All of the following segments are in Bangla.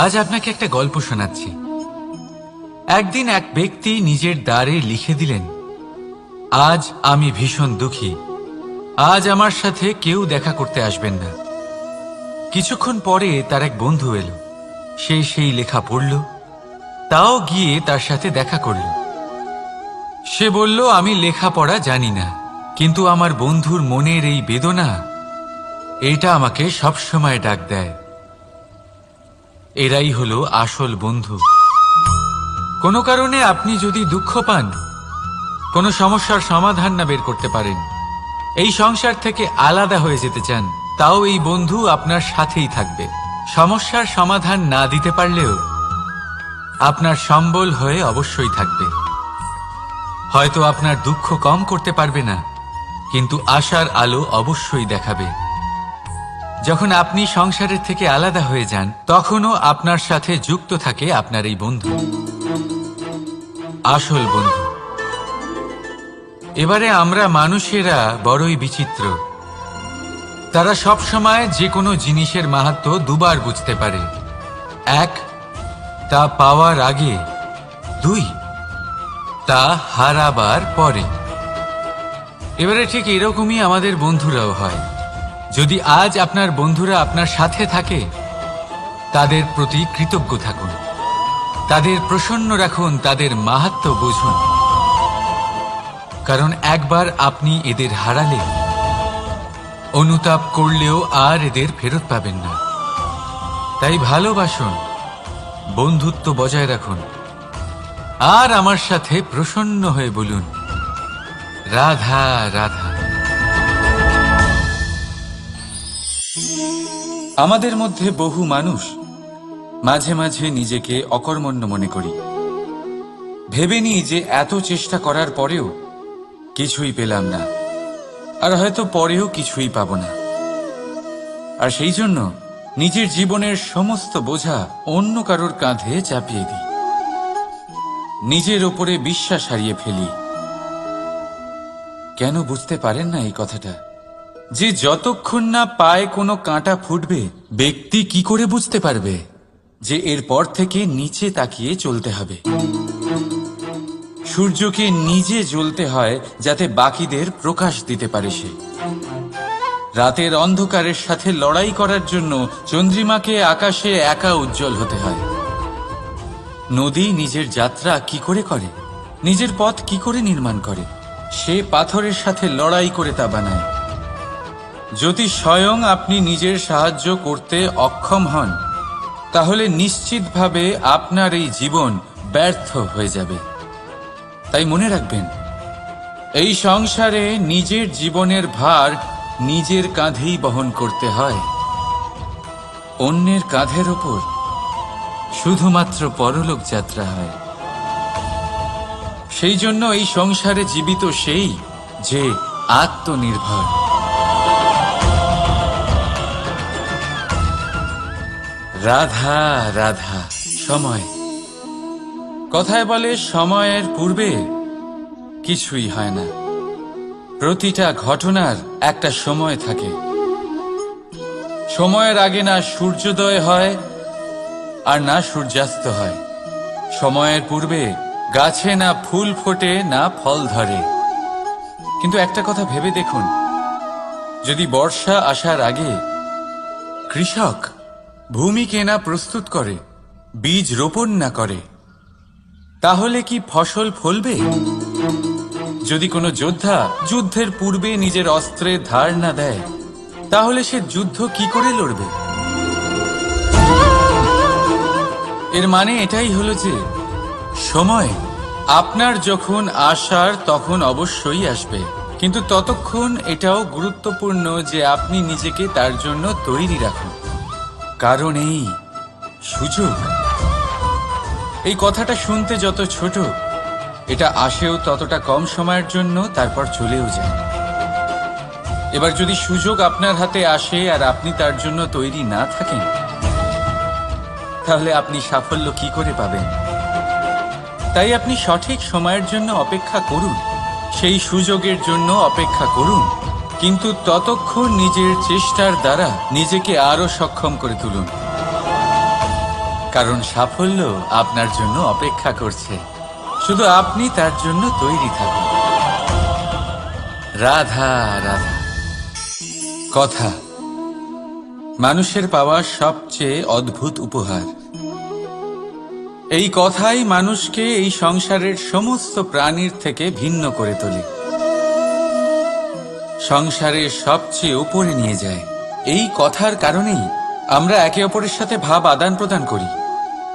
আজ আপনাকে একটা গল্প শোনাচ্ছি। একদিন এক ব্যক্তি নিজের দ্বারে লিখে দিলেন, আজ আমি ভীষণ দুঃখী, আজ আমার সাথে কেউ দেখা করতে আসবেন না। কিছুক্ষণ পরে তার এক বন্ধু এলো, সে সেই লেখা পড়ল, তাও গিয়ে তার সাথে দেখা করল। সে বলল, আমি লেখাপড়া জানি না, কিন্তু আমার বন্ধুর মনের এই বেদনা, এটা আমাকে সবসময় ডাক দেয়। এরাই হলো আসল বন্ধু। কোনো কারণে আপনি যদি দুঃখ পান, কোনো সমস্যার সমাধান না বের করতে পারেন, এই সংসার থেকে আলাদা হয়ে যেতে চান, তাও এই বন্ধু আপনার সাথেই থাকবে। সমস্যার সমাধান না দিতে পারলেও আপনার সম্বল হয়ে অবশ্যই থাকবে। হয়তো আপনার দুঃখ কম করতে পারবে না, কিন্তু আশার আলো অবশ্যই দেখাবে। যখন আপনি সংসারের থেকে আলাদা হয়ে যান, তখনও আপনার সাথে যুক্ত থাকে আপনার এই বন্ধু, আসল বন্ধু। এবারে আমরা মানুষেরা বড়ই বিচিত্র। তারা সব সময় যে কোনো জিনিসের মাহাত্ম্য দুবার বুঝতে পারে। এক, তা পাওয়ার আগে। দুই, তা হারাবার পরে। এবারে ঠিক এরকমই আমাদের বন্ধুরাও হয়। যদি আজ আপনার বন্ধুরা আপনার সাথে থাকে, তাদের প্রতি কৃতজ্ঞ থাকুন, তাদের প্রসন্ন রাখুন, তাদের মাহাত্ম্য বুঝুন। কারণ একবার আপনি এদের হারালে অনুতাপ করলেও আর এদের ফেরত পাবেন না। তাই ভালোবাসুন, বন্ধুত্ব বজায় রাখুন, আর আমার সাথে প্রসন্ন হয়ে বলুন, রাধা রাধা। আমাদের মধ্যে বহু মানুষ মাঝে মাঝে নিজেকে অকর্মণ্য মনে করি, ভেবে নিই যে এত চেষ্টা করার পরেও কিছুই পেলাম না, আর হয়তো পরেও কিছুই পাব না। আর সেই জন্য নিজের জীবনের সমস্ত বোঝা অন্য কারোর কাঁধে চাপিয়ে দিই, নিজের ওপরে বিশ্বাস হারিয়ে ফেলি। কেন বুঝতে পারেন না এই কথাটা? যে যতক্ষণ না পায়ে কোনো কাঁটা ফুটবে, ব্যক্তি কি করে বুঝতে পারবে যে এরপর থেকে নিচে তাকিয়ে চলতে হবে? সূর্যকে নিজে জ্বলতে হয় যাতে বাকিদের প্রকাশ দিতে পারে সে। রাতের অন্ধকারের সাথে লড়াই করার জন্য চন্দ্রিমাকে আকাশে একা উজ্জ্বল হতে হয়। নদী নিজের যাত্রা কি করে করে, নিজের পথ কি করে নির্মাণ করে? সে পাথরের সাথে লড়াই করে তা বানায়। যদি স্বয়ং আপনি নিজের সাহায্য করতে অক্ষম হন, তাহলে নিশ্চিতভাবে আপনার এই জীবন ব্যর্থ হয়ে যাবে। তাই মনে রাখবেন, এই সংসারে নিজের জীবনের ভার নিজের কাঁধেই বহন করতে হয়। অন্যের কাঁধের ওপর শুধুমাত্র পরলোক যাত্রা হয়। সেই জন্য এই সংসারে জীবিত সেই যে আত্মনির্ভর। রাধা রাধা। সময়, কথায় বলে সময়ের পূর্বে কিছুই হয় না। প্রতিটা ঘটনার একটা সময় থাকে। সময়ের আগে না সূর্যোদয় হয় আর না সূর্যাস্ত হয়। সময়ের পূর্বে গাছে না ফুল ফোটে না ফল ধরে। কিন্তু একটা কথা ভেবে দেখুন, যদি বর্ষা আসার আগে কৃষক ভূমিকে না প্রস্তুত করে, বীজ রোপণ না করে, তাহলে কি ফসল ফলবে? যদি কোনো যোদ্ধা যুদ্ধের পূর্বে নিজের অস্ত্রের ধার না দেয়, তাহলে সে যুদ্ধ কি করে লড়বে? এর মানে এটাই হলো যে সময় আপনার যখন আসার তখন অবশ্যই আসবে, কিন্তু ততক্ষণ এটাও গুরুত্বপূর্ণ যে আপনি নিজেকে তার জন্য তৈরি রাখুন। কারণ এই সুযোগ, এই কথাটা শুনতে যত ছোট, এটা আসেও ততটা কম সময়ের জন্য, তারপর চলেও যায়। এবার যদি সুযোগ আপনার হাতে আসে আর আপনি তার জন্য তৈরি না থাকেন, তাহলে আপনি সাফল্য কি করে পাবেন? তাই আপনি সঠিক সময়ের জন্য অপেক্ষা করুন, সেই সুযোগের জন্য অপেক্ষা করুন, কিন্তু ততক্ষণ নিজের চেষ্টার দ্বারা নিজেকে আরো সক্ষম করে তুলুন। কারণ সাফল্য আপনার জন্য অপেক্ষা করছে, শুধু আপনি তার জন্য তৈরি থাকুন। রাধা রাধা। কথা মানুষের পাওয়া সবচেয়ে অদ্ভুত উপহার। এই কথাই মানুষকে এই সংসারের সমস্ত প্রাণীর থেকে ভিন্ন করে তোলে, সংসারের সবচেয়ে উপরে নিয়ে যায়। এই কথার কারণেই আমরা একে অপরের সাথে ভাব আদান প্রদান করি।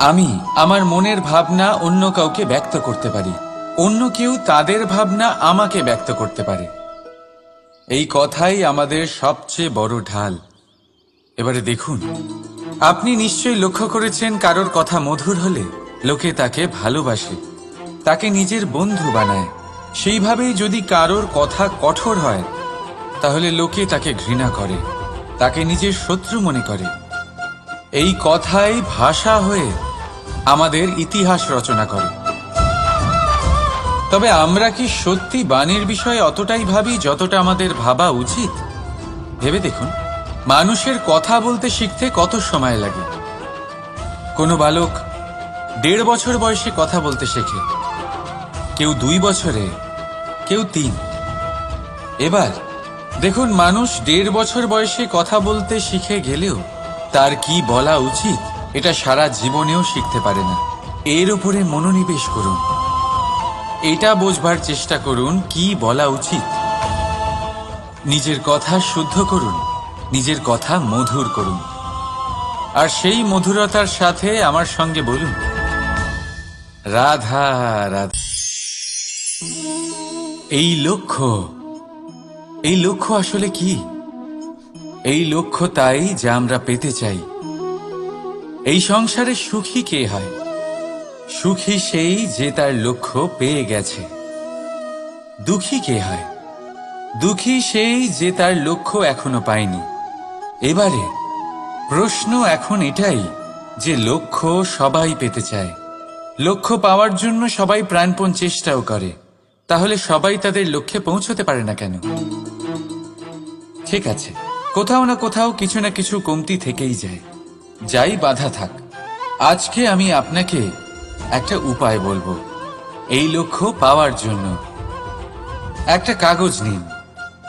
আমি আমার মনের ভাবনা অন্য কাউকে ব্যক্ত করতে পারি, অন্য কেউ তাদের ভাবনা আমাকে ব্যক্ত করতে পারে। এই কথাই আমাদের সবচেয়ে বড় ঢাল। এবারে দেখুন, আপনি নিশ্চয়ই লক্ষ্য করেছেন, কারোর কথা মধুর হলে লোকে তাকে ভালোবাসে, তাকে নিজের বন্ধু বানায়। সেইভাবেই যদি কারোর কথা কঠোর হয়, তাহলে লোকে তাকে ঘৃণা করে, তাকে নিজের শত্রু মনে করে। এই কথাই ভাষা হয়ে আমাদের ইতিহাস রচনা করে। তবে আমরা কি সত্যি বাণীর বিষয়ে অতটাই ভাবি যতটা আমাদের ভাবা উচিত? ভেবে দেখুন, মানুষের কথা বলতে শিখতে কত সময় লাগে। কোনো বালক 1.5 বছর বয়সে কথা বলতে শেখে, কেউ 2 বছরে, কেউ 3। এবার দেখুন, মানুষ 1.5 বছর বয়সে কথা বলতে শিখে গেলেও তার কি বলা উচিত এটা সারা জীবনেও শিখতে পারে না। এর উপরে মনোনিবেশ করুন, এটা বোঝবার চেষ্টা করুন কি বলা উচিত। নিজের কথা শুদ্ধ করুন, নিজের কথা মধুর করুন, আর সেই মধুরতার সাথে আমার সঙ্গে বলুন, রাধা রাধা। এই লক্ষ্য আসলে কি? এই লক্ষ্য তাই যা আমরা পেতে চাই। এই সংসারে সুখী কে হয়? সুখী সেই যে তার লক্ষ্য পেয়ে গেছে। দুঃখী কে হয়? দুঃখী সেই যে তার লক্ষ্য এখনো পায়নি। এবারে প্রশ্ন এখন এটাই যে লক্ষ্য সবাই পেতে চায়, লক্ষ্য পাওয়ার জন্য সবাই প্রাণপণ চেষ্টাও করে, তাহলে সবাই তাদের লক্ষ্যে পৌঁছতে পারে না কেন? ঠিক আছে, কোথাও না কোথাও কিছু না কিছু কমতি থেকেই যায়, যাই বাধা থাক। আজকে আমি আপনাকে একটা উপায় বলবো এই লক্ষ্য পাওয়ার জন্য। একটা কাগজ নিন,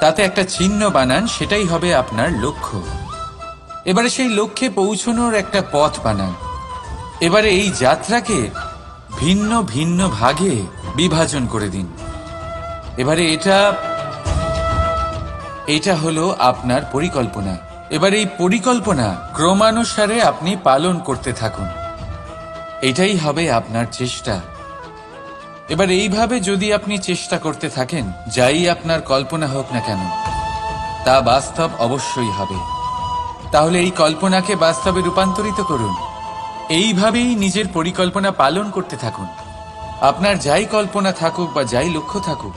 তাতে একটা চিহ্ন বানান, সেটাই হবে আপনার লক্ষ্য। এবারে সেই লক্ষ্যে পৌঁছানোর একটা পথ বানান। এবারে এই যাত্রাকে ভিন্ন ভিন্ন ভাগে বিভাজন করে দিন। এবারে এটা হলো আপনার পরিকল্পনা। এবার এই পরিকল্পনা ক্রমানুসারে আপনি পালন করতে থাকুন, এটাই হবে আপনার চেষ্টা। এবার এইভাবে যদি আপনি চেষ্টা করতে থাকেন, যাই আপনার কল্পনা হোক না কেন, তা বাস্তব অবশ্যই হবে। তাহলে এই কল্পনাকে বাস্তবে রূপান্তরিত করুন। এইভাবেই নিজের পরিকল্পনা পালন করতে থাকুন। আপনার যাই কল্পনা থাকুক বা যাই লক্ষ্য থাকুক,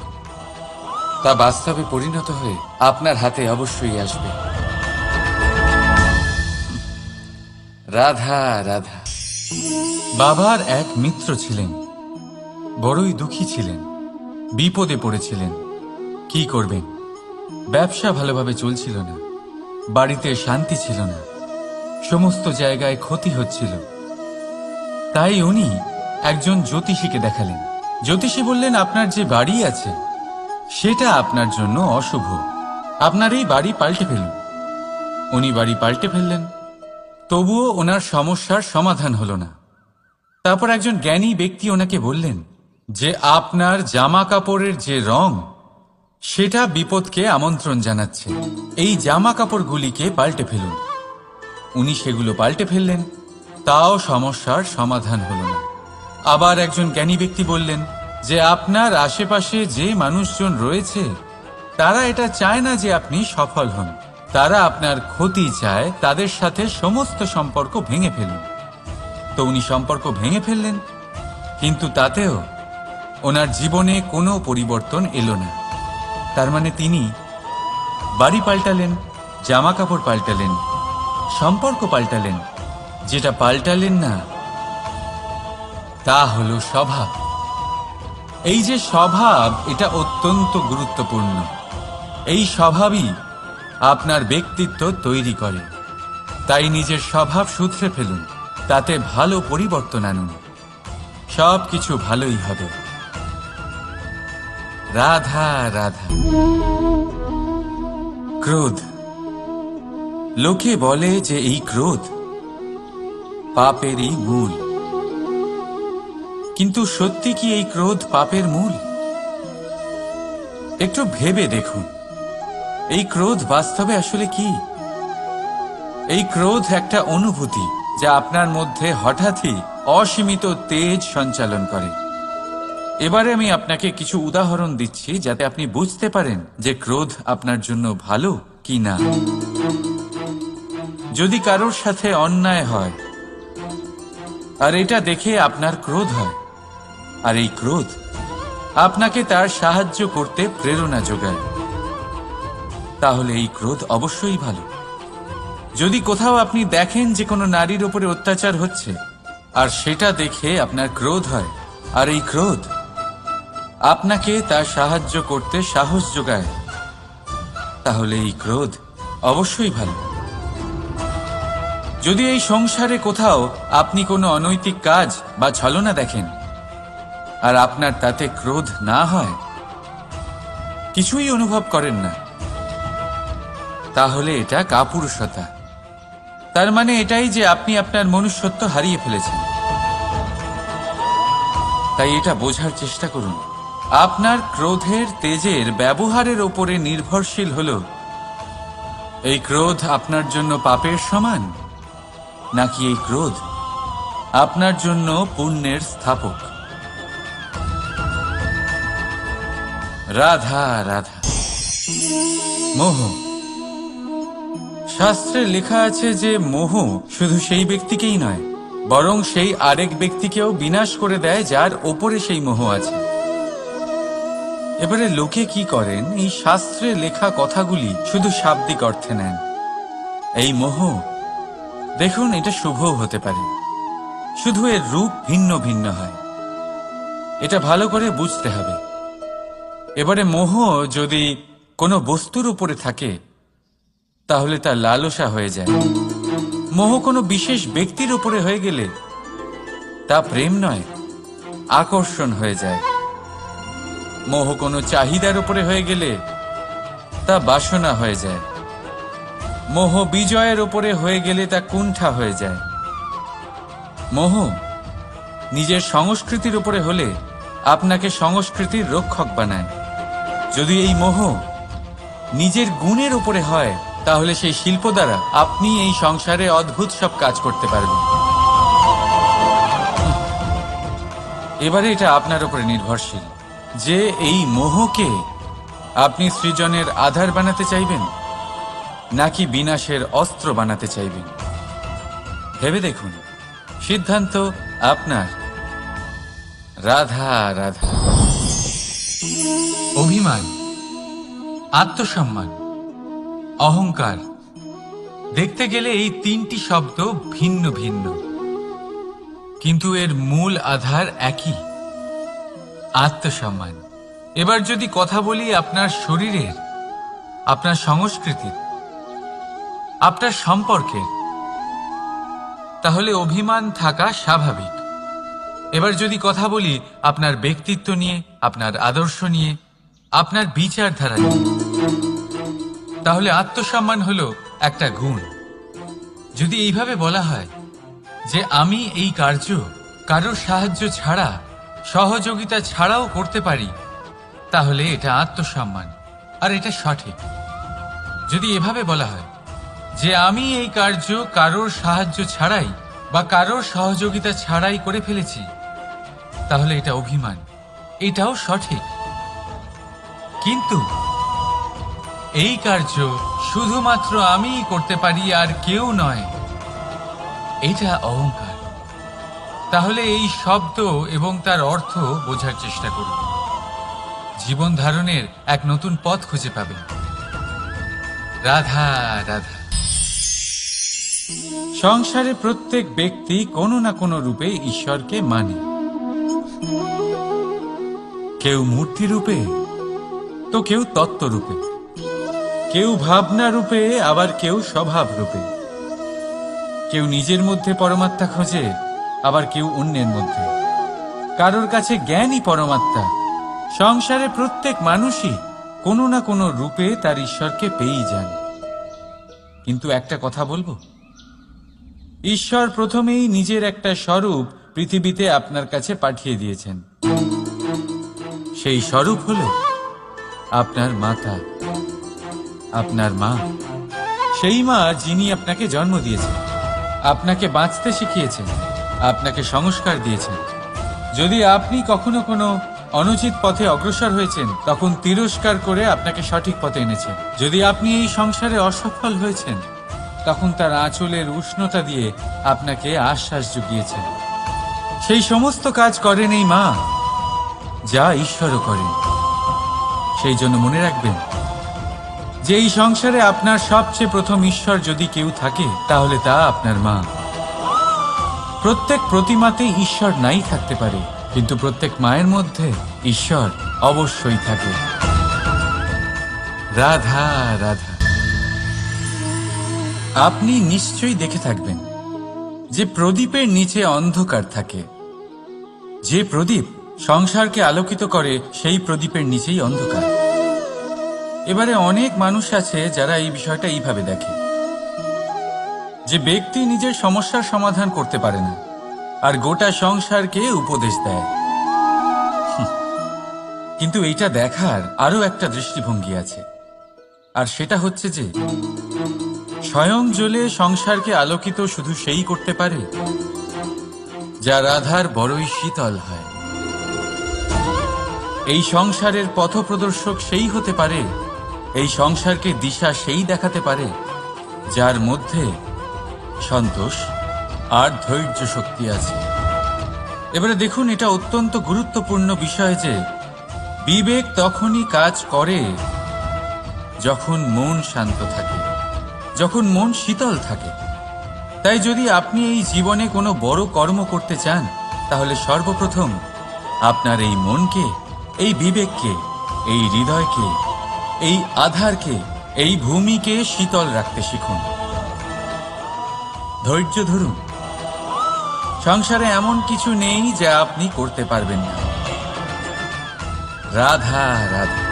তা বাস্তবে পরিণত হয়ে আপনার হাতে অবশ্যই আসবে। রাধা রাধা। বাবার এক মিত্র ছিলেন, বড়ই দুঃখী ছিলেন, বিপদে পড়েছিলেন। কি করবেন? ব্যবসা ভালোভাবে চলছিল না, বাড়িতে শান্তি ছিল না, সমস্ত জায়গায় ক্ষতি হচ্ছিল। তাই উনি একজন জ্যোতিষীকে দেখালেন। জ্যোতিষী বললেন, আপনার যে বাড়ি আছে সেটা আপনার জন্য অশুভ, আপনার এই বাড়ি পাল্টে ফেলুন। উনি বাড়ি পাল্টে ফেললেন, তবুও ওনার সমস্যার সমাধান হলো না। তারপর একজন জ্ঞানী ব্যক্তি ওনাকে বললেন যে আপনার জামা কাপড়ের যে রং, সেটা বিপদকে আমন্ত্রণ জানাচ্ছে, এই জামা কাপড়গুলিকে পাল্টে ফেলুন। উনি সেগুলো পাল্টে ফেললেন, তাও সমস্যার সমাধান হলো না। আবার একজন জ্ঞানী ব্যক্তি বললেন যে আপনার আশেপাশে যে মানুষজন রয়েছে, তারা এটা চায় না যে আপনি সফল হন, তারা আপনার ক্ষতি চায়, তাদের সাথে সমস্ত সম্পর্ক ভেঙে ফেলুন। তো উনি সম্পর্ক ভেঙে ফেললেন, কিন্তু তাতেও ওনার জীবনে কোনো পরিবর্তন এলো না। তার মানে তিনি বাড়ি পাল্টালেন, জামা কাপড় পাল্টালেন, সম্পর্ক পাল্টালেন, যেটা পাল্টালেন না তা হলো স্বভাব। এই যে স্বভাব, এটা অত্যন্ত গুরুত্বপূর্ণ। এই স্বভাবই আপনার ব্যক্তিত্ব তৈরি করে। তাই নিজের স্বভাব শুধরে ফেলুন, তাতে ভালো পরিবর্তন আনুন, সবকিছু ভালোই হবে। রাধা রাধা। ক্রোধ। লোকে বলে যে এই ক্রোধ পাপেরই মূল, কিন্তু সত্যি কি এই ক্রোধ পাপের মূল? একটু ভেবে দেখুন, এই ক্রোধ বাস্তবে আসলে কি? এই ক্রোধ একটা অনুভূতি যা আপনার মধ্যে হঠাৎই অসীমিত তেজ সঞ্চালন করে। এবারে আমি আপনাকে কিছু উদাহরণ দিচ্ছি যাতে আপনি বুঝতে পারেন যে ক্রোধ আপনার জন্য ভালো কি না। যদি কারোর সাথে অন্যায় হয় আর এটা দেখে আপনার ক্রোধ হয়, আর এই ক্রোধ আপনাকে তার সাহায্য করতে প্রেরণা যোগায়, তাহলে এই ক্রোধ অবশ্যই ভালো। যদি কোথাও আপনি দেখেন যে কোনো নারীর উপরে অত্যাচার হচ্ছে আর সেটা দেখে আপনার ক্রোধ হয়, আর এই ক্রোধ আপনাকে তার সাহায্য করতে সাহস যোগায়, তাহলে এই ক্রোধ অবশ্যই ভালো। যদি এই সংসারে কোথাও আপনি কোনো অনৈতিক কাজ বা ছলনা দেখেন আর আপনার তাতে ক্রোধ না হয়, কিছুই অনুভব করেন না, তাহলে এটা কাপুরুষতা। তার মানে এটাই যে আপনি আপনার মনুষ্যত্ব হারিয়ে ফেলেছেন। তাই এটা বোঝার চেষ্টা করুন, আপনার ক্রোধের তেজের ব্যবহারের ওপরে নির্ভরশীল হলো এই ক্রোধ আপনার জন্য পাপের সমান, নাকি এই ক্রোধ আপনার জন্য পুণ্যের স্থাপক। রাধা রাধা। মোহ। শাস্ত্রে লেখা আছে যে মোহ শুধু সেই ব্যক্তিকেই নয়, বরং সেই আরেক ব্যক্তিকেও বিনাশ করে দেয় যার ওপরে সেই মোহ আছে। এবারে লোকে কি করেন, এই শাস্ত্রে লেখা কথাগুলি শুধু শাব্দিক অর্থে নেন। এই মোহ, দেখুন, এটা শুভও হতে পারে, শুধু এর রূপ ভিন্ন ভিন্ন হয়। এটা ভালো করে বুঝতে হবে। এবারে মোহ যদি কোনো বস্তুর উপরে থাকে তাহলে তা লালসা হয়ে যায়। মোহ কোনো বিশেষ ব্যক্তির উপরে হয়ে গেলে তা প্রেম নয়, আকর্ষণ হয়ে যায়। মোহ কোনো চাহিদার উপরে হয়ে গেলে তা বাসনা হয়ে যায়। মোহ বিজয়ের উপরে হয়ে গেলে তা কুণ্ঠা হয়ে যায়। মোহ নিজের সংস্কৃতির উপরে হলে আপনাকে সংস্কৃতির রক্ষক বানায়। যদি এই মোহ নিজের গুণের উপরে হয়, তাহলে সেই শিল্প দ্বারা আপনি এই সংসারে অদ্ভুত সব কাজ করতে পারবেন। এবারে এটা আপনার উপরে নির্ভরশীল যে এই মোহকে আপনি সৃজনের আধার বানাতে চাইবেন নাকি বিনাশের অস্ত্র বানাতে চাইবেন। ভেবে দেখুন, সিদ্ধান্ত আপনার। রাধা রাধা। অভিমান, আত্মসম্মান, অহংকার, দেখতে গেলে এই তিনটি শব্দ ভিন্ন ভিন্ন, কিন্তু এর মূল আধার একই, আত্মসম্মান। এবার যদি কথা বলি আপনার শরীরের, আপনার সংস্কৃতির, আপনার সম্পর্কের, তাহলে অভিমান থাকা স্বাভাবিক। এবার যদি কথা বলি আপনার ব্যক্তিত্ব নিয়ে, আপনার আদর্শ নিয়ে, আপনার বিচারধারা নিয়ে, তাহলে আত্মসম্মান হলো একটা গুণ। যদি এইভাবে বলা হয় যে আমি এই কার্য কারোর সাহায্য ছাড়া, সহযোগিতা ছাড়াও করতে পারি, তাহলে এটা আত্মসম্মান, আর এটা সঠিক। যদি এভাবে বলা হয় যে আমি এই কার্য কারোর সাহায্য ছাড়াই বা কারোর সহযোগিতা ছাড়াই করে ফেলেছি, তাহলে এটা অভিমান, এটাও সঠিক। কিন্তু এই কার্য শুধুমাত্র আমিই করতে পারি আর কেউ নয়, এটা অহংকার। তাহলে এই শব্দ এবং তার অর্থ বোঝার চেষ্টা করুন। জীবন ধারণের এক নতুন পথ খুঁজে পাবেন। রাধা রাধা। সংসারে প্রত্যেক ব্যক্তি কোনো না কোনো রূপে ঈশ্বরকে মানে। কেউ মূর্তি রূপে, তো কেউ তত্ত্ব রূপে, কেউ ভাবনা রূপে, আবার কেউ স্বভাব রূপে। কেউ নিজের মধ্যে পরমাত্মা খোঁজে, আবার কেউ অন্যের মধ্যে। কারোর কাছে জ্ঞানই পরমাত্মা। সংসারে প্রত্যেক মানুষই কোনো না কোনো রূপে তার ঈশ্বরকে পেয়েই যান। কিন্তু একটা কথা বলবো, ঈশ্বর প্রথমেই নিজের একটা স্বরূপ পৃথিবীতে আপনার কাছে পাঠিয়ে দিয়েছেন। সেই স্বরূপ হলো আপনার মাতা, আপনার মা। সেই মা যিনি আপনাকে জন্ম দিয়েছেন, আপনাকে বাঁচতে শিখিয়েছেন, আপনাকে সংস্কার দিয়েছেন। যদি আপনি কখনো কোনো অনুচিত পথে অগ্রসর হয়েছেন, তখন তিরস্কার করে আপনাকে সঠিক পথে এনেছেন। যদি আপনি এই সংসারে অসফল হয়েছেন, তখন তার আঁচলের উষ্ণতা দিয়ে আপনাকে আশ্বাস জুগিয়েছেন। সেই সমস্ত কাজ করেন এই মা, যা ঈশ্বরও করেন। সেই জন্য মনে রাখবেন যে এই সংসারে আপনার সবচেয়ে প্রথম ঈশ্বর যদি কেউ থাকে, তাহলে তা আপনার মা। প্রত্যেক প্রতিমাতে ঈশ্বর নাই থাকতে পারে, কিন্তু প্রত্যেক মায়ের মধ্যে ঈশ্বর অবশ্যই থাকে। রাধা রাধা। আপনি নিশ্চয়ই দেখে থাকবেন যে প্রদীপের নিচে অন্ধকার থাকে। যে প্রদীপ সংসারকে আলোকিত করে, সেই প্রদীপের নিচেই অন্ধকার। এবারে অনেক মানুষ আছে যারা এই বিষয়টা এইভাবে দেখে যে ব্যক্তি নিজের সমস্যার সমাধান করতে পারে না, আর গোটা সংসারকে উপদেশ দেয়। কিন্তু এইটা দেখার আরো একটা দৃষ্টিভঙ্গি আছে, আর সেটা হচ্ছে যে স্বয়ং জ্বলে সংসারকে আলোকিত শুধু সেই করতে পারে যা রাধার বড়ই শীতল হয়। এই সংসারের পথপ্রদর্শক সেই হতে পারে, এই সংসারকে দিশা সেই দেখাতে পারে যার মধ্যে সন্তোষ আর ধৈর্য শক্তি আছে। এবারে দেখুন, এটা অত্যন্ত গুরুত্বপূর্ণ বিষয় যে বিবেক তখনই কাজ করে যখন মন শান্ত থাকে, যখন মন শীতল থাকে। তাই যদি আপনি এই জীবনে কোনো বড় কর্ম করতে চান, তাহলে সর্বপ্রথম আপনার এই মনকে, এই বিবেককে, এই হৃদয়কে, এই আধারকে, এই ভূমিকে শীতল রাখতে শিখুন। ধৈর্য ধরুন। সংসারে এমন কিছু নেই যা আপনি করতে পারবেন না। রাধা রাধা।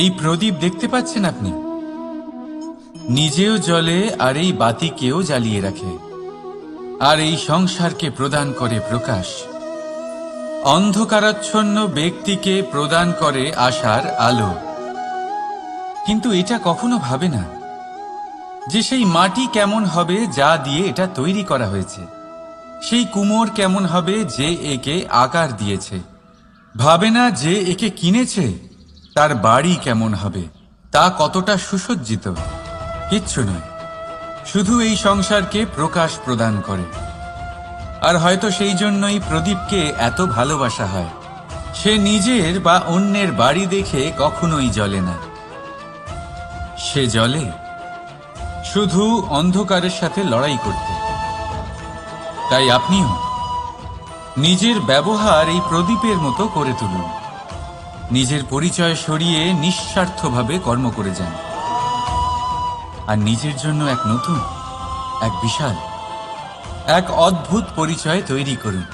এই প্রদীপ দেখতে পাচ্ছেন আপনি? নিজেও জ্বলে আর এই বাতিকেও জ্বালিয়ে রাখে, আর এই সংসারকে প্রদান করে প্রকাশ। অন্ধকারাচ্ছন্ন ব্যক্তিকে প্রদান করে আশার আলো। কিন্তু এটা কখনো ভাবে না যে সেই মাটি কেমন হবে যা দিয়ে এটা তৈরি করা হয়েছে, সেই কুমোর কেমন হবে যে একে আকার দিয়েছে। ভাবে না যে একে কিনেছে তার বাড়ি কেমন হবে, তা কতটা সুসজ্জিত। কিচ্ছু নয়, শুধু এই সংসারকে প্রকাশ প্রদান করে। আর হয়তো সেই জন্যই প্রদীপকে এত ভালোবাসা হয়। সে নিজের বা অন্যের বাড়ি দেখে কখনোই জ্বলে না। সে জ্বলে শুধু অন্ধকারের সাথে লড়াই করতে। তাই আপনিও নিজের ব্যবহার এই প্রদীপের মতো করে তুলুন। নিজের পরিচয় সরিয়ে নিঃস্বার্থভাবে কর্ম করে যান, আর নিজের জন্য এক নতুন, এক বিশাল, এক অদ্ভুত পরিচয় তৈরি করুন।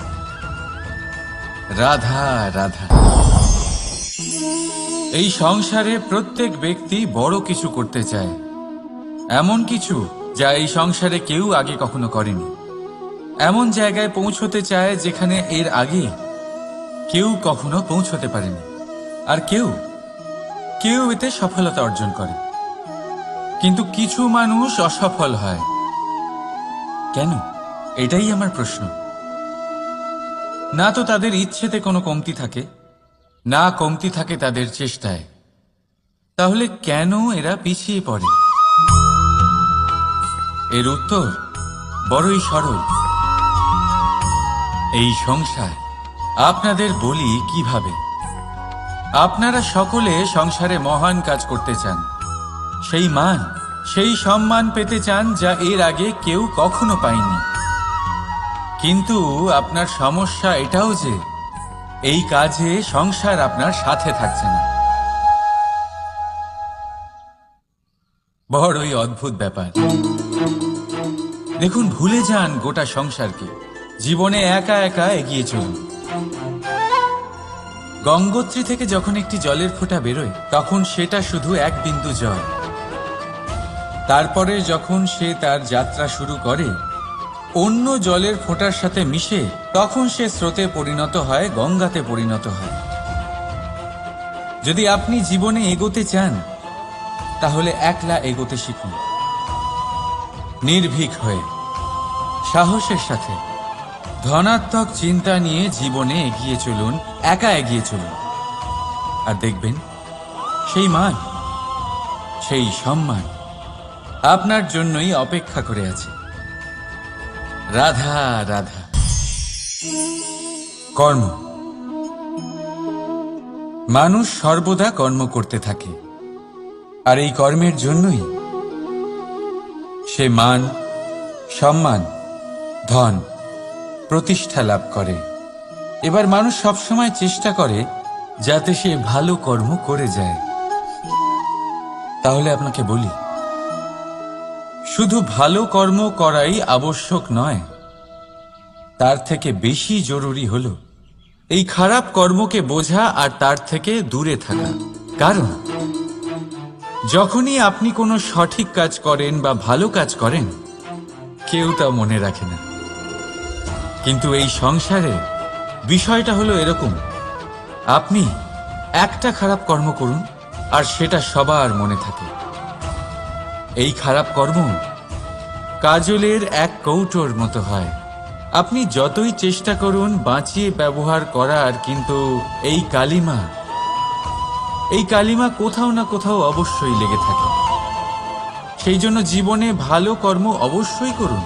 রাধা রাধা। এই সংসারে প্রত্যেক ব্যক্তি বড় কিছু করতে চায়, এমন কিছু যা এই সংসারে কেউ আগে কখনো করেনি। এমন জায়গায় পৌঁছতে চায় যেখানে এর আগে কেউ কখনো পৌঁছতে পারেনি। আর কেউ এতে সফলতা অর্জন করে। কিন্তু কিছু মানুষ অসফল হয় কেন? এটাই আমার প্রশ্ন। না তো তাদের ইচ্ছেতে কোনো কমতি থাকে, না কমতি থাকে তাদের চেষ্টায়। তাহলে কেন এরা পিছিয়ে পড়ে? এর উত্তর বড়ই সরল। এই সংসার। আপনাদের বলি কিভাবে। আপনারা সকলে সংসারে মহান কাজ করতে চান, সেই মান, সেই সম্মান পেতে চান যা এর আগে কেউ কখনো পায়নি। কিন্তু আপনার সমস্যা এটাও যে এই কাজে সংসার আপনার সাথে থাকছে না। বড়ই অদ্ভুত ব্যাপার। দেখুন, ভুলে যান গোটা সংসারকে, জীবনে একা একা এগিয়ে চলুন। গঙ্গোত্রী থেকে যখন একটি জলের ফোঁটা বেরোয়, তখন সেটা শুধু এক বিন্দু জল। তারপরে যখন সে তার যাত্রা শুরু করে অন্য জলের ফোঁটার সাথে মিশে, তখন সে স্রোতে পরিণত হয়, গঙ্গাতে পরিণত হয়। যদি আপনি জীবনে এগোতে চান, তাহলে একলা এগোতে শিখুন, নির্ভীক হয়ে, সাহসের সাথে, ধনাত্মক চিন্তা নিয়ে জীবনে এগিয়ে চলুন, একা এগিয়ে চলুন। আর দেখবেন সেই মান, সেই সম্মান আপনার জন্যই অপেক্ষা করে আছে। রাধা রাধা। কর্ম। মানুষ সর্বদা কর্ম করতে থাকে, আর এই কর্মের জন্যই সে মান, সম্মান, ধন, প্রতিষ্ঠা লাভ করে। এবার মানুষ সবসময় চেষ্টা করে যাতে সে ভালো কর্ম করে যায়। তাহলে আপনাকে বলি, শুধু ভালো কর্ম করাই আবশ্যক নয়, তার থেকে বেশি জরুরি হলো এই খারাপ কর্মকে বোঝা আর তার থেকে দূরে থাকা। কারণ যখনই আপনি কোনো সঠিক কাজ করেন বা ভালো কাজ করেন, কেউ তা মনে রাখে না। কিন্তু এই সংসারে বিষয়টা হলো এরকম, আপনি একটা খারাপ কর্ম করুন আর সেটা সবার মনে থাকে। এই খারাপ কর্ম কাজলের এক কৌটোর মতো হয়। আপনি যতই চেষ্টা করুন বাঁচিয়ে ব্যবহার করার, কিন্তু এই কালিমা কোথাও না কোথাও অবশ্যই লেগে থাকে। সেই জন্য জীবনে ভালো কর্ম অবশ্যই করুন,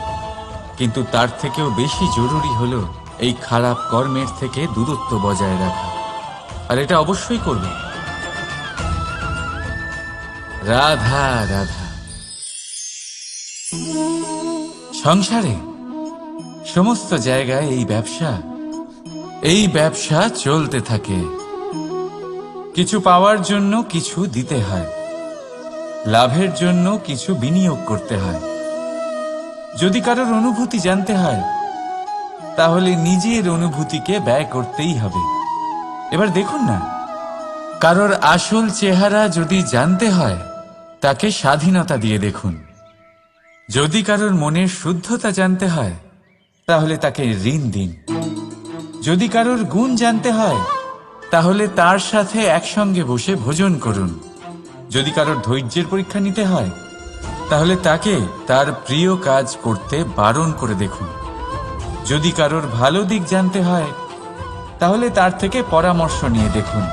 কিন্তু তার থেকেও বেশি জরুরি হলো এই খারাপ কর্মের থেকে দূরত্ব বজায় রাখা। আর এটা অবশ্যই করবেন। রাধা রাধা। সংসারে সমস্ত জায়গায় এই ব্যবসা চলতে থাকে। কিছু পাওয়ার জন্য কিছু দিতে হয়, লাভের জন্য কিছু বিনিয়োগ করতে হয়। যদি কারোর অনুভূতি জানতে হয়, তাহলে নিজের অনুভূতিকে ব্যয় করতেই হবে। এবার দেখুন না, কারোর আসল চেহারা যদি জানতে হয়, তাকে স্বাধীনতা দিয়ে দেখুন। যদি কারোর মনের শুদ্ধতা জানতে হয়, তাহলে তাকে ঋণ দিন। যদি কারোর গুণ জানতে হয়, তাহলে তার সাথে একসঙ্গে বসে ভোজন করুন। যদি কারোর ধৈর্যের পরীক্ষা নিতে হয়, তাহলে তাকে তার প্রিয় কাজ করতে বারণ করে দেখুন। যদি কারোর ভালো দিক জানতে হয়, তাহলে তার থেকে পরামর্শ নিয়ে দেখুন।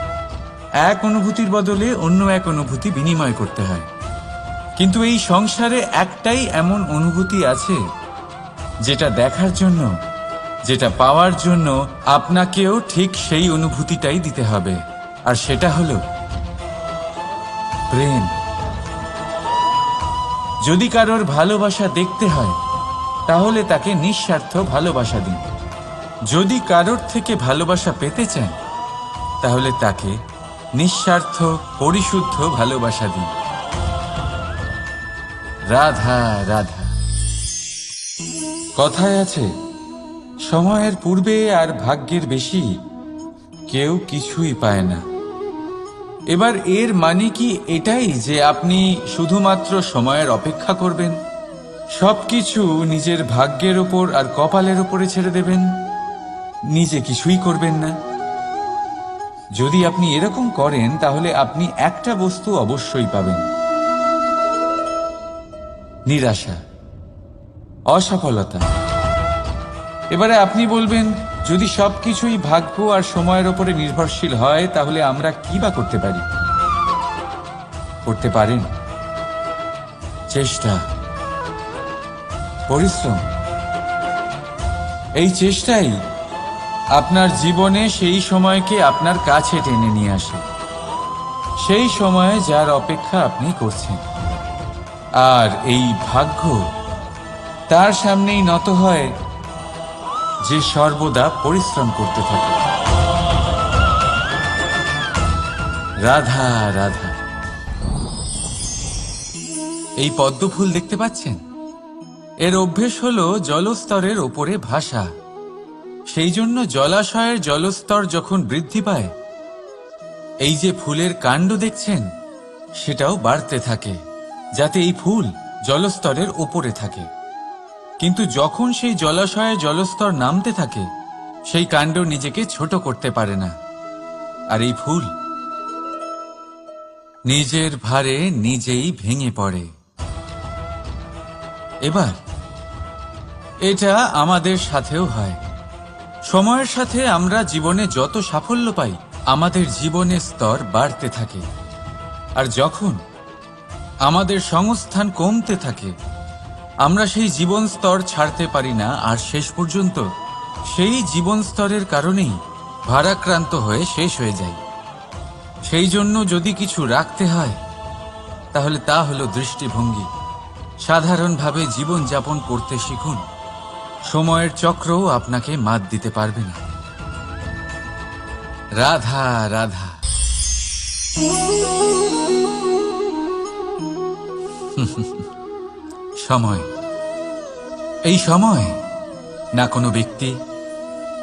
এক অনুভূতির বদলে অন্য এক অনুভূতি বিনিময় করতে হয়। কিন্তু এই সংসারে একটাই এমন অনুভূতি আছে, যেটা দেখার জন্য, যেটা পাওয়ার জন্য আপনাকেও ঠিক সেই অনুভূতিটাই দিতে হবে। আর সেটা হলো প্রেম। যদি কারোর ভালোবাসা দেখতে হয়, তাহলে তাকে নিঃস্বার্থ ভালোবাসা দিন। যদি কারোর থেকে ভালোবাসা পেতে চান, তাহলে তাকে নিঃস্বার্থ পরিশুদ্ধ ভালোবাসা দিন। রাধা রাধা। কথায় আছে, সময়ের পূর্বে আর ভাগ্যের বেশি কেউ কিছুই পায় না। এবার এর মানে কি এটাই যে আপনি শুধুমাত্র সময়ের অপেক্ষা করবেন, সবকিছু নিজের ভাগ্যের ওপর আর কপালের ওপরে ছেড়ে দেবেন, নিজে কিছুই করবেন না? যদি আপনি এরকম করেন, তাহলে আপনি একটা বস্তু অবশ্যই পাবেন: নিরাশা, অসফলতা। এবারে আপনি বলবেন, যদি সবকিছুই ভাগ্য আর সময়ের ওপরে নির্ভরশীল হয়, তাহলে আমরা কি বা করতে পারি? করতে পারেন চেষ্টা, পরিশ্রম। এই চেষ্টাই আপনার জীবনে সেই সময়কে আপনার কাছে টেনে নিয়ে আসে, সেই সময়ে যার অপেক্ষা আপনি করছেন। আর এই ভাগ্য তার সামনেই নত হয় যে সর্বদা পরিশ্রম করতে থাকে। রাধা রাধা। এই পদ্ম ফুল দেখতে পাচ্ছেন? এর অভ্যেস হলো জলস্তরের ওপরে ভাসা। সেই জন্য জলাশয়ের জলস্তর যখন বৃদ্ধি পায়, এই যে ফুলের কাণ্ড দেখছেন সেটাও বাড়তে থাকে, যাতে এই ফুল জলস্তরের ওপরে থাকে। কিন্তু যখন সেই জলাশয়ের জলস্তর নামতে থাকে, সেই কাণ্ড নিজেকে ছোট করতে পারে না, আর এই ফুল নিজের ভারে নিজেই ভেঙে পড়ে। এবার এটা আমাদের সাথেও হয়। সময়ের সাথে আমরা জীবনে যত সাফল্য পাই, আমাদের জীবনের স্তর বাড়তে থাকে। আর যখন আমাদের সংস্থান কমতে থাকে, আমরা সেই জীবন স্তর ছাড়তে পারি না, আর শেষ পর্যন্ত সেই জীবন স্তরের কারণেই ভারাক্রান্ত হয়ে শেষ হয়ে যায়। সেই জন্য যদি কিছু রাখতে হয়, তাহলে তা হলো দৃষ্টিভঙ্গি। সাধারণভাবে জীবন যাপন করতে শিখুন। সময়ের চক্রও আপনাকে মাত দিতে পারবে না। রাধা রাধা। সময়, এই সময় না কোনো ব্যক্তি,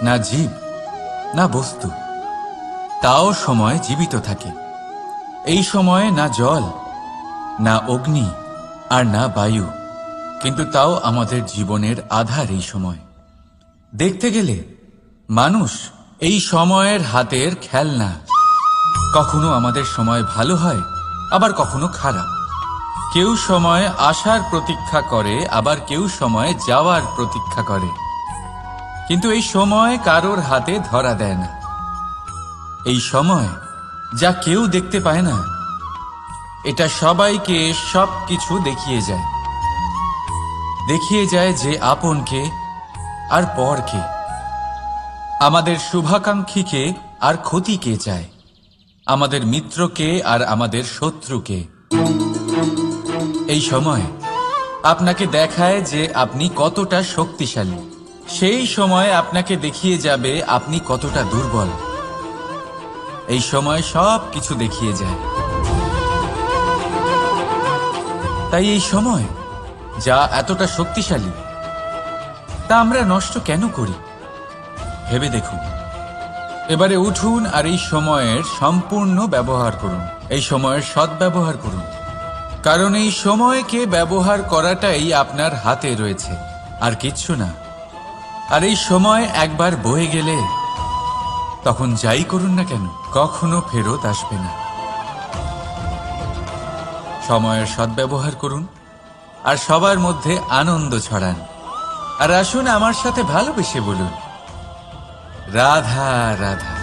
না জীব, না বস্তু, তাও সময় জীবিত থাকে। এই সময়ে না জল, না অগ্নি, আর না বায়ু, কিন্তু তাও আমাদের জীবনের আধার। এই সময় দেখতে গেলে মানুষ এই সময়ের হাতের খেলনা। কখনো আমাদের সময় ভালো হয়, আবার কখনো খারাপ। কেউ সময় আসার প্রতীক্ষা করে, আবার কেউ সময় যাওয়ার প্রতীক্ষা করে, কিন্তু এই সময় কারোর হাতে ধরা দেয় না। এই সময় যা কেউ দেখতে পায় না, এটা সবাইকে সবকিছু দেখিয়ে যায়। দেখিয়ে যায় যে আপন কে আর পর কে, আমাদের শুভাকাঙ্ক্ষীকে আর ক্ষতি কে চায়, আমাদের মিত্রকে আর আমাদের শত্রুকে। এই সময় আপনাকে দেখায় যে আপনি কতটা শক্তিশালী, সেই সময় আপনাকে দেখিয়ে যাবে আপনি কতটা দুর্বল। এই সময় সব কিছু দেখিয়ে যায়। তাই এই সময় যা এতটা শক্তিশালী, তা আমরা নষ্ট কেন করি? ভেবে দেখুন। এবারে উঠুন আর এই সময়ের সম্পূর্ণ ব্যবহার করুন। এই সময়ের সদ্ব্যবহার করুন, কারণ এই সময়কে ব্যবহার করাটাই আপনার হাতে রয়েছে, আর কিচ্ছু না। আর এই সময় একবার বয়ে গেলে, তখন যাই করুন না কেন, কখনো ফেরত আসবে না। সময়ের সদ্ব্যবহার করুন আর সবার মধ্যে আনন্দ ছড়ান। আর আসুন আমার সাথে ভালোবেসে বলুন, রাধা রাধা।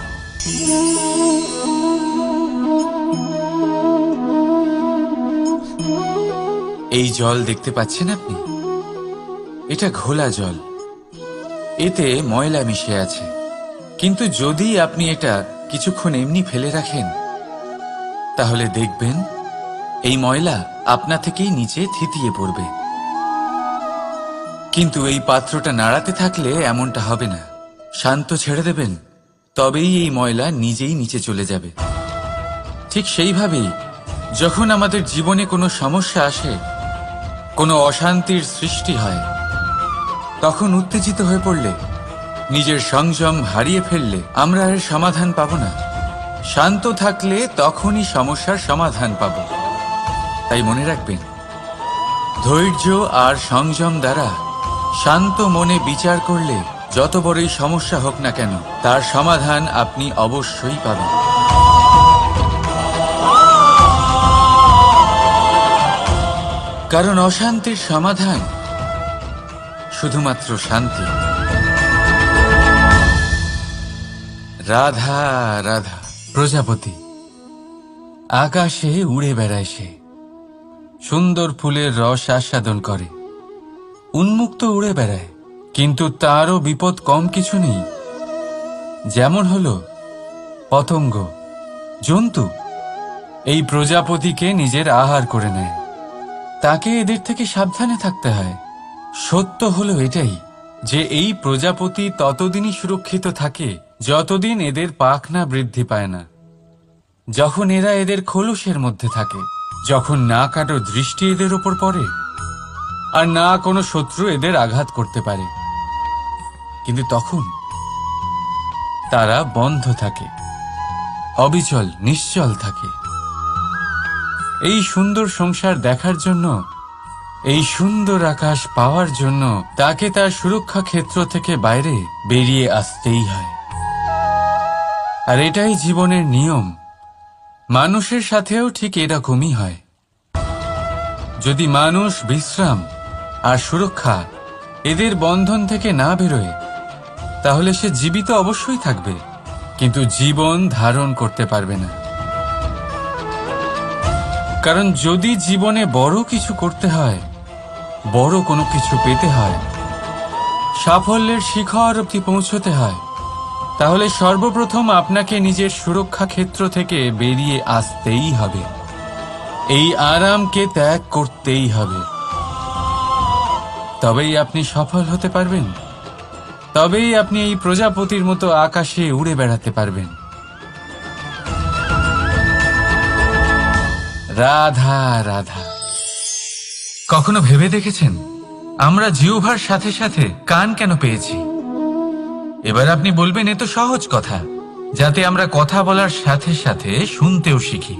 এই জল দেখতে পাচ্ছেন আপনি? এটা ঘোলা জল, এতে ময়লা মিশে আছে। কিন্তু যদি আপনি এটা কিছুক্ষণ এমনি ফেলে রাখেন, তাহলে দেখবেন এই ময়লা আপনা থেকেই নিচে থিতিয়ে পড়বে। কিন্তু এই পাত্রটা নাড়াতে থাকলে এমনটা হবে না। শান্ত ছেড়ে দেবেন, তবেই এই ময়লা নিজেই নিচে চলে যাবে। ঠিক সেইভাবেই যখন আমাদের জীবনে কোনো সমস্যা আসে, কোনো অশান্তির সৃষ্টি হয়, তখন উত্তেজিত হয়ে পড়লে, নিজের সংযম হারিয়ে ফেললে আমরা এর সমাধান পাব না। শান্ত থাকলে তখনই সমস্যার সমাধান পাব। তাই মনে রাখবেন, ধৈর্য আর সংযম দ্বারা শান্ত মনে বিচার করলে যত বড়ই সমস্যা হোক না কেন, তার সমাধান আপনি অবশ্যই পাবেন। কারণ অশান্তির সমাধান শুধুমাত্র শান্তি। রাধা রাধা। প্রজাপতি আকাশে উড়ে বেড়ায়, সে সুন্দর ফুলের রস আস্বাদন করে, উন্মুক্ত উড়ে বেড়ায়, কিন্তু তারও বিপদ কম কিছু নেই। যেমন হলো পতঙ্গ, জন্তু এই প্রজাপতিকে নিজের আহার করে নেয়। তাকে এদের থেকে সাবধানে থাকতে হয়। সত্য হলো এটাই যে এই প্রজাপতি ততদিনই সুরক্ষিত থাকে যতদিন এদের পাখনা বৃদ্ধি পায় না। যখন এরা এদের খোলসের মধ্যে থাকে, যখন না কারো দৃষ্টি এদের ওপর পড়ে আর না কোনো শত্রু এদের আঘাত করতে পারে, কিন্তু তখন তারা বন্ধ থাকে, অবিচল নিশ্চল থাকে। এই সুন্দর সংসার দেখার জন্য, এই সুন্দর আকাশ পাওয়ার জন্য তাকে তার সুরক্ষা ক্ষেত্র থেকে বাইরে বেরিয়ে আসতেই হয়। আর এটাই জীবনের নিয়ম। মানুষের সাথেও ঠিক এরকমই হয়। যদি মানুষ বিশ্রাম আর সুরক্ষা এদের বন্ধন থেকে না বেরোয়, তাহলে সে জীবিত অবশ্যই থাকবে, কিন্তু জীবন ধারণ করতে পারবে না। কারণ যদি জীবনে বড় কিছু করতে হয়, বড় কোনো কিছু পেতে হয়, সাফল্যের শিখর অবধি পৌঁছতে হয়, তাহলে সর্বপ্রথম আপনাকে নিজের সুরক্ষা ক্ষেত্র থেকে বেরিয়ে আসতেই হবে। এই আরামকে ত্যাগ করতেই হবে। তবেই আপনি সফল হতে পারবেন, তবেই আপনি এই প্রজাপতির মতো আকাশে উড়ে বেড়াতে পারবেন। রাধা রাধা। কখনো ভেবে দেখেছেন আমরা জিহ্বার সাথে সাথে কান কেন পেয়েছি? এবার আপনি বলবেন এ তো সহজ কথা, যাতে আমরা কথা বলার সাথে সাথে শুনতেও শিখি।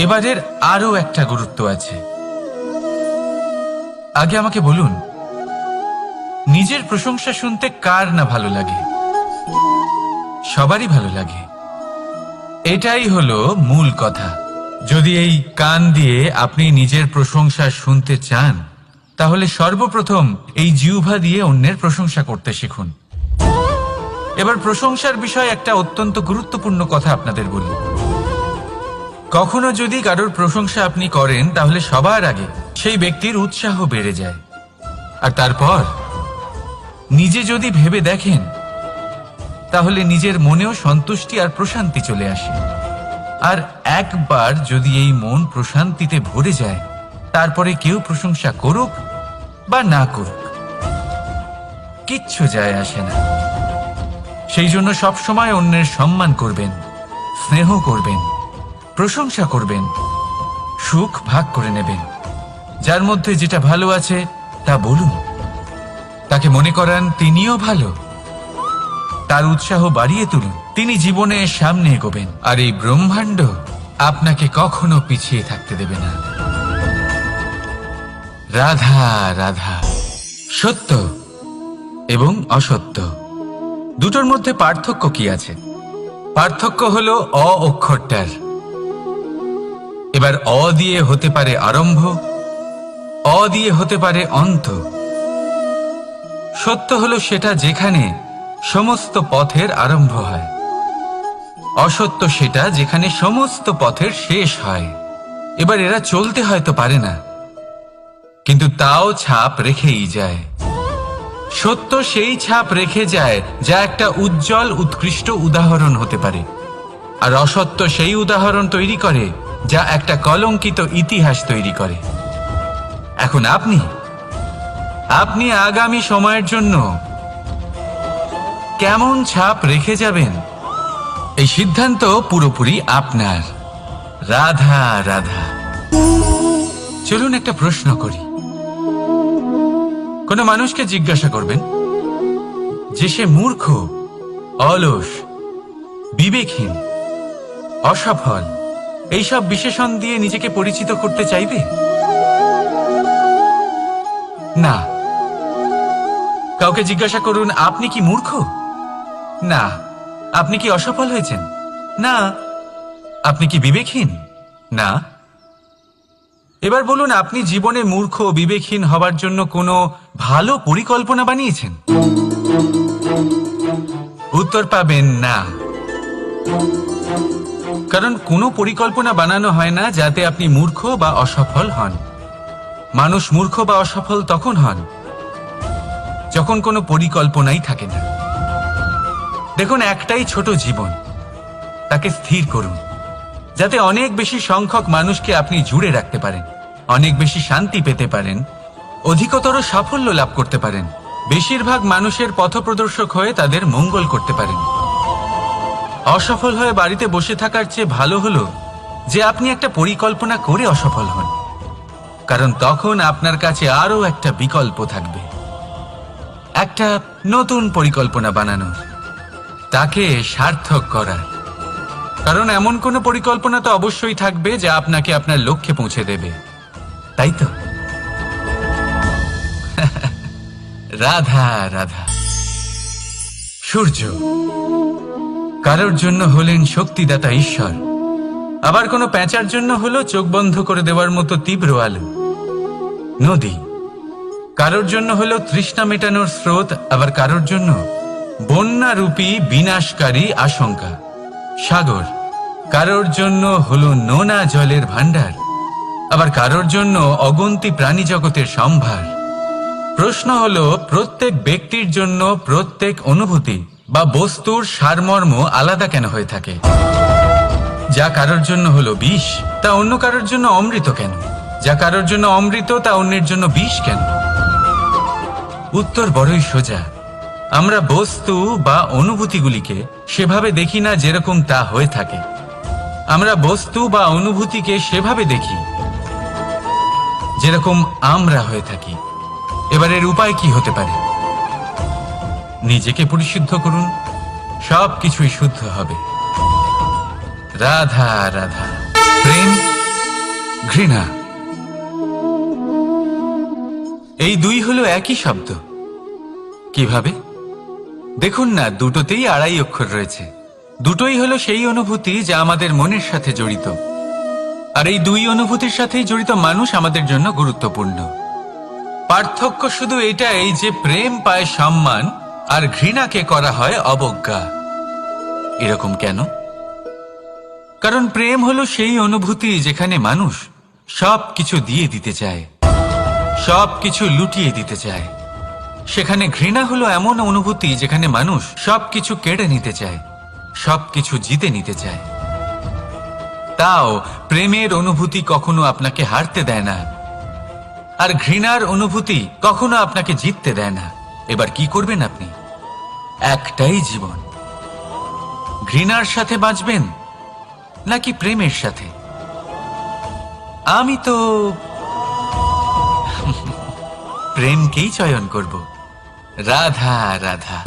এবারের আরো একটা গুরুত্ব আছে। আগে আমাকে বলুন, নিজের প্রশংসা শুনতে কার না ভালো লাগে? সবারই ভালো লাগে। এটাই হলো মূল কথা। যদি এই কান দিয়ে আপনি নিজের প্রশংসা শুনতে চান, তাহলে সর্বপ্রথম এই জিহ্বা দিয়ে অন্যের প্রশংসা করতে শিখুন। এবার প্রশংসার বিষয়ে একটা অত্যন্ত গুরুত্বপূর্ণ কথা আপনাদের বলি। কখনো যদি কারোর প্রশংসা আপনি করেন, তাহলে সবার আগে সেই ব্যক্তির উৎসাহ বেড়ে যায়। আর তারপর নিজে যদি ভেবে দেখেন, তাহলে নিজের মনেও সন্তুষ্টি আর প্রশান্তি চলে আসে। আর একবার যদি এই মন প্রশান্তিতে ভরে যায়, তারপরে কেউ প্রশংসা করুক বা না করুক, কিচ্ছু যায় আসে না। সেই জন্য সবসময় অন্যের সম্মান করবেন, স্নেহ করবেন, প্রশংসা করবেন, সুখ ভাগ করে নেবেন। যার মধ্যে যেটা ভালো আছে তা বলুন, তাকে মনে করান তিনিও ভালো, তার উৎসাহ বাড়িয়ে তুলুন। তিনি জীবনে সামনে এগোবেন, আর এই ব্রহ্মাণ্ড আপনাকে কখনো পিছিয়ে থাকতে দেবে না। রাধা রাধা। সত্য এবং অসত্য দুটোর মধ্যে পার্থক্য কি আছে? পার্থক্য হলো অ অক্ষরটার। এবার অ দিয়ে হতে পারে আরম্ভ, অ দিয়ে হতে পারে অন্ত। সত্য হলো সেটা যেখানে সমস্ত পথের আরম্ভ হয়, অসত্য সেটা যেখানে সমস্ত পথের শেষ হয়। এবার এরা চলতে হয়তো পারে না, কিন্তু তাও ছাপ রেখেই যায়। সত্য সেই ছাপ রেখে যায় যা একটা উজ্জ্বল উৎকৃষ্ট উদাহরণ হতে পারে, আর অসত্য সেই উদাহরণ তৈরি করে যা একটা কলঙ্কিত ইতিহাস তৈরি করে। এখন আপনি আগামী সময়ের জন্য কেমন ছাপ রেখে যাবেন, এই সিদ্ধান্ত পুরোপুরি আপনার। রাধা রাধা। চলুন একটা প্রশ্ন করি। কোন মানুষকে জিজ্ঞাসা করবেন যে সে মূর্খ, অলস, বিবেকহীন, অসফল এইসব বিশেষণ দিয়ে নিজেকে পরিচিত করতে চাইবে? না। কাউকে জিজ্ঞাসা করুন আপনি কি মূর্খ? না। আপনি কি অসফল হয়েছেন? না। আপনি কি বিবেকহীন? না। এবার বলুন, আপনি জীবনে মূর্খ ও বিবেকহীন হবার জন্য কোনো ভালো পরিকল্পনা বানিয়েছেন? উত্তর পাবেন না। কারণ কোনো পরিকল্পনা বানানো হয় না যাতে আপনি মূর্খ বা অসফল হন। মানুষ মূর্খ বা অসফল তখন হন যখন কোনো পরিকল্পনাই থাকে না। দেখুন, একটাই ছোট জীবন, তাকে স্থির করুন যাতে অনেক বেশি সংখ্যক মানুষকে আপনি জুড়ে রাখতে পারেন, অনেক বেশি শান্তি পেতে পারেন, অধিকতর সাফল্য লাভ করতে পারেন, বেশিরভাগ মানুষের পথপ্রদর্শক হয়ে তাদের মঙ্গল করতে পারেন। অসফল হয়ে বাড়িতে বসে থাকার চেয়ে ভালো হলো যে আপনি একটা পরিকল্পনা করে অসফল হন, কারণ তখন আপনার কাছে আরো একটা বিকল্প থাকবে, একটা নতুন পরিকল্পনা বানানোর, তাকে সার্থক করার। কারণ এমন কোনো পরিকল্পনা তো অবশ্যই থাকবে যা আপনাকে আপনার লক্ষ্যে পৌঁছে দেবে, তাই তো? রাধা রাধা। সূর্য কারোর জন্য হলেন শক্তিদাতা ঈশ্বর, আবার কোনো প্যাঁচার জন্য হলো চোখ বন্ধ করে দেওয়ার মতো তীব্র আলো। নদী কারোর জন্য হলো তৃষ্ণা মেটানোর স্রোত, আবার কারোর জন্য বন্যারূপী বিনাশকারী আশঙ্কা। সাগর কারোর জন্য হলো নোনা জলের ভাণ্ডার, আবার কারোর জন্য অগন্তি প্রাণী জগতের সম্ভার। প্রশ্ন হলো, প্রত্যেক ব্যক্তির জন্য প্রত্যেক অনুভূতি বা বস্তুর সারমর্ম আলাদা কেন হয়ে থাকে? যা কারোর জন্য হলো বিষ, তা অন্য কারোর জন্য অমৃত কেন? যা কারোর জন্য অমৃত, তা অন্যের জন্য বিষ কেন? উত্তর বড়ই সোজা। আমরা বস্তু বা অনুভূতিগুলিকে সেভাবে দেখি না যেরকম তা হয়ে থাকে। আমরা বস্তু বা অনুভূতিকে সেভাবে দেখি যেরকম আমরা হয়ে থাকি। এবার এর উপায় কি হতে পারে? নিজেকে পরিশুদ্ধ করুন, সব কিছুই শুদ্ধ হবে। রাধা রাধা। প্রেম, ঘৃণা, এই দুই হলো একই শব্দ। কিভাবে? দেখুন না, দুটোতেই আড়াই অক্ষর রয়েছে। দুটোই হলো সেই অনুভূতি যা আমাদের মনের সাথে জড়িত, আর এই দুই অনুভূতির সাথেই জড়িত মানুষ আমাদের জন্য গুরুত্বপূর্ণ। পার্থক্য শুধু এটাই যে প্রেম পায় সম্মান আর ঘৃণাকে করা হয় অবজ্ঞা। এরকম কেন? কারণ প্রেম হলো সেই অনুভূতি যেখানে মানুষ সব কিছু দিয়ে দিতে চায়, সব কিছু লুটিয়ে দিতে চায়। সেখানে ঘৃণা হলো এমন অনুভূতি যেখানে মানুষ সবকিছু কেড়ে নিতে চায়, সবকিছু জিতে নিতে চায়। তাও প্রেমের অনুভূতি কখনো আপনাকে হারতে দেয় না, আর ঘৃণার অনুভূতি কখনো আপনাকে জিততে দেয় না। এবার কি করবেন আপনি? একটাই জীবন, ঘৃণার সাথে বাঁচবেন নাকি প্রেমের সাথে? আমি তো প্রেমকেই চয়ন করব। রাধা রাধা।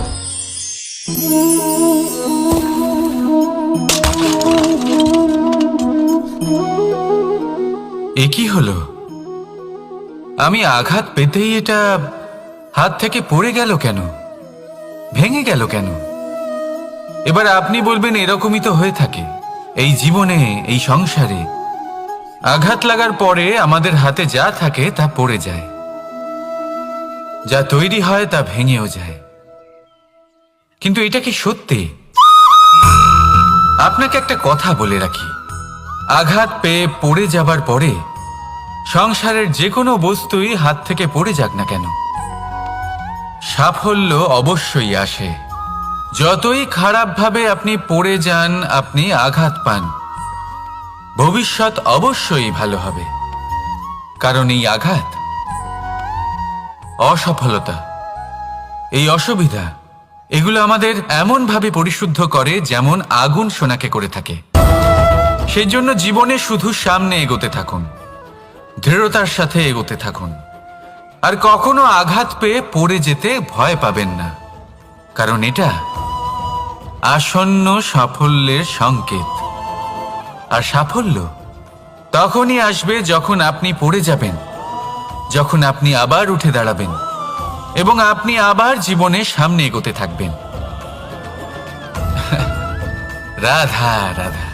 এ কি হলো? আমি আঘাত পেতেই এটা হাত থেকে পড়ে গেল কেন? ভেঙে গেল কেন? এবার আপনি বলবেন, এরকমই তো হয়ে থাকে এই জীবনে, এই সংসারে। আঘাত লাগার পরে আমাদের হাতে যা থাকে তা পড়ে যায়, যা তৈরি হয় তা ভেঙেও যায়। কিন্তু এটা কি সত্যি? আপনাকে একটা কথা বলে রাখি, আঘাত পেয়ে পড়ে যাবার পরে সংসারের যে কোনো বস্তুই হাত থেকে পড়ে যাক না কেন, সাফল্য অবশ্যই আসে। যতই খারাপভাবে আপনি পড়ে যান, আপনি আঘাত পান, ভবিষ্যৎ অবশ্যই ভালো হবে। কারণ এই আঘাত, অসফলতা, এই অসুবিধা, এগুলো আমাদের এমনভাবে পরিশুদ্ধ করে যেমন আগুন সোনাকে করে থাকে। সেই জন্য জীবনে শুধু সামনে এগোতে থাকুন, দৃঢ়তার সাথে এগোতে থাকুন, আর কখনো আঘাত পেয়ে পড়ে যেতে ভয় পাবেন না। কারণ এটা আসন্ন সাফল্যের সংকেত। আর সাফল্য তখনই আসবে যখন আপনি পড়ে যাবেন, যখন আপনি আবার উঠে দাঁড়াবেন এবং আপনি আবার জীবনে সামনে এগোতে থাকবেন। রাধা রাধা।